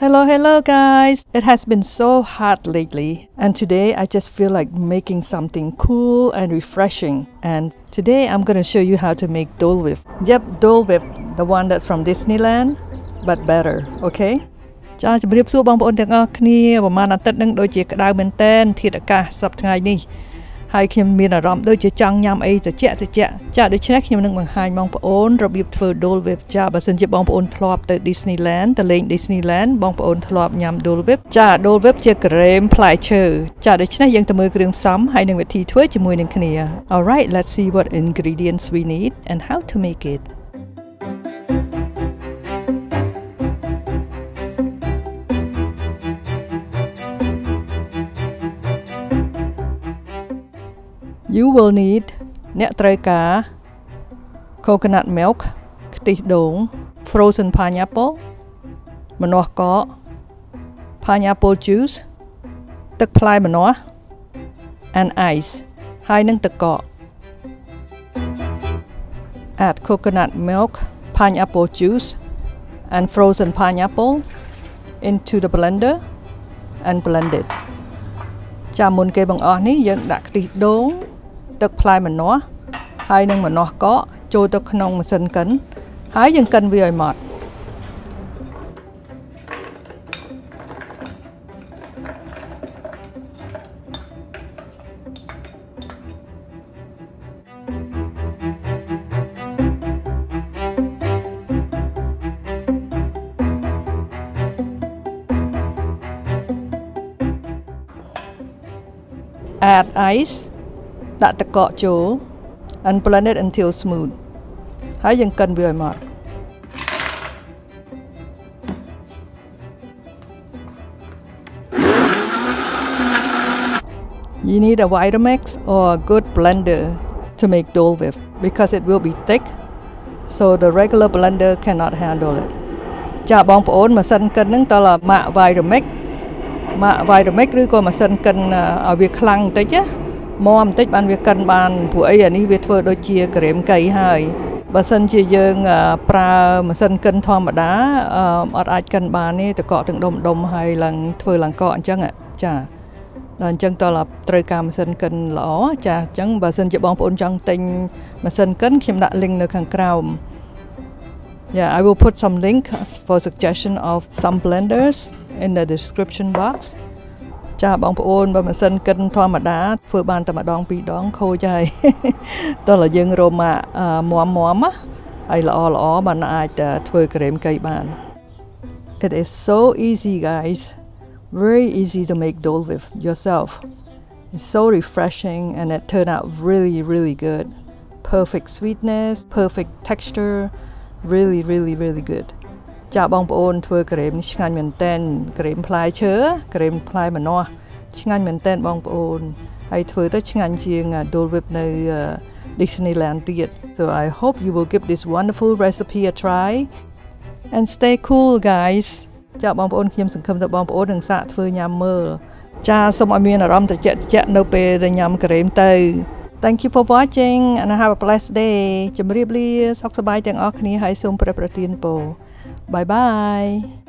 Hello guys! It has been so hot lately and today I just feel like making something cool and refreshing, and today I'm gonna show you how to make Dole Whip. Yep, Dole Whip, the one that's from Disneyland, but better, okay? ចា៎ ជំរាបសួរបងប្អូនទាំងអស់គ្នាប្រហែលអាទិត្យនឹងដូចជាក្តៅមែនតើធាតុអាកាសសប្តាហ៍ថ្ងៃនេះហើយខ្ញុំមានអារម្មណ៍ដូចជាចង់ញ៉ាំអីត្រជាក់ៗចា៎ដូច្នេះខ្ញុំនឹងបង្ហាញបងប្អូនរបៀបធ្វើ Dole Whip ចា៎បើសិនជាបងប្អូនធ្លាប់ទៅ Disneyland ទៅលេង Disneyland បងប្អូនធ្លាប់ញ៉ាំ Dole Whip ចា៎ Dole Whip ជាក្រែមផ្លែឈើចា៎ដូច្នេះយើងទៅមើលគ្រឿងផ្សំហើយនឹងវិធីធ្វើជាមួយនឹងគ្នា Alright, let's see what ingredients we need and how to make it. You will need អ្នកត្រូវការ coconut milk ខ្ទិះដូង frozen pineapple ម្នាស់កក pineapple juice ទឹកផ្លែម្នាស់ and ice ហើយនឹងទឹកកក Add coconut milk, pineapple juice and frozen pineapple into the blender and blend it. ចាំមុនគេបង្អស់នេះយើងដាក់ខ្ទិះដូងទឹកផ្លែម្នាស់ហើយនឹងម្នាស់កកចូលទៅក្នុងម៉ាស៊ីនកិនហើយយើងកិនវាឲ្យម៉ត់ Add ice ដាក់ទឹកកកចូល and blend it until smooth ហើយយើងកិនវាឲ្យម៉ត់ You need a Vitamix or a good blender to make Dole Whip because it will be thick so the regular blender cannot handle it ចាបងប្អូនម៉ាស៊ីនកិនហ្នឹងតើម៉ាក Vitamix ឬក៏ម៉ាស៊ីនកិនឲ្យវាខ្លាំងបន្តិចណាមាំបន្តិចបានវាកិនបានព្រោះអីអានេះវាធ្វើដូចជាក្រែមកៃហើយបើសិនជាយើងប្រើម៉ាស៊ីនកិនធម្មតាអត់អាចកិនបានទេតកកទាំងដុំហើយឡើងធ្វើឡើងកកអញ្ចឹងចាដល់អញ្ចឹងតើត្រូវការម៉ាស៊ីនកិនល្អចាអញ្ចឹងបើសិនជាបងប្អូនចង់ទិញម៉ាស៊ីនកិនខ្ញុំដាក់ link នៅខាងក្រោម Yeah, I will put some link for suggestion of some blenders in the description box. ចាបងប្អូនបើម៉ាស៊ីនកិនធម្មតាធ្វើបានតែម្ដងពីរដងខូចហើយតើយើងរមមាំណាហើយល្អបានអាចធ្វើក្រែមកៃបាន It is so easy guys, very easy to make Dole Whip yourself. It's so refreshing and it turned out really good. Perfect sweetness, perfect texture, really good. ចាបងប្អូនធ្វើក្រែមនេះឆ្ងាញ់មែនតើក្រែមផ្លែឈើក្រែមផ្លែម្នាស់ឆ្ងាញ់មែនតើបងប្អូនហើយធ្វើទៅឆ្ងាញ់ជាង Dole Whip នៅ Disneyland ទៀត So I hope you will give this wonderful recipe a try and stay cool guys ចាបងប្អូនខ្ញុំសង្ឃឹមថាបងប្អូននឹងសាកធ្វើញ៉ាំមើលចាសូមឲ្យមានអារម្មណ៍ត្រជាក់នៅពេលដែលញ៉ាំក្រែមទៅ Thank you for watching and have a blessed day ជម្រាបលាសុខសប្បាយទាំងអស់គ្នាហើយសូមព្រះប្រទានពរ Bye bye.